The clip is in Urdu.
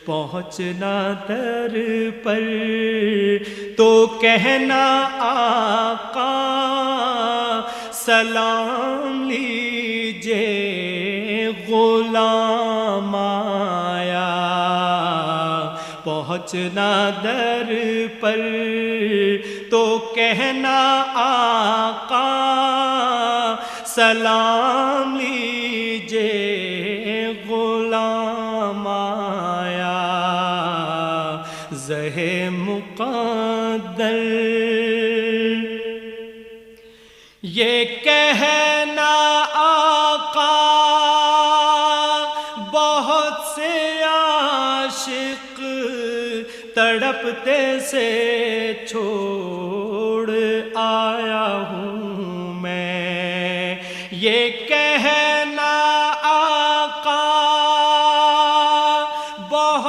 پہنچنا در پر تو کہنا آقا سلام لیجے غلام آیا، پہنچنا در پر تو کہنا آقا سلام لیجے غلام آیا، زہ مقدر یہ کہنا آقا بہت سے عاشق تڑپتے سے چھوڑ آیا ہوں،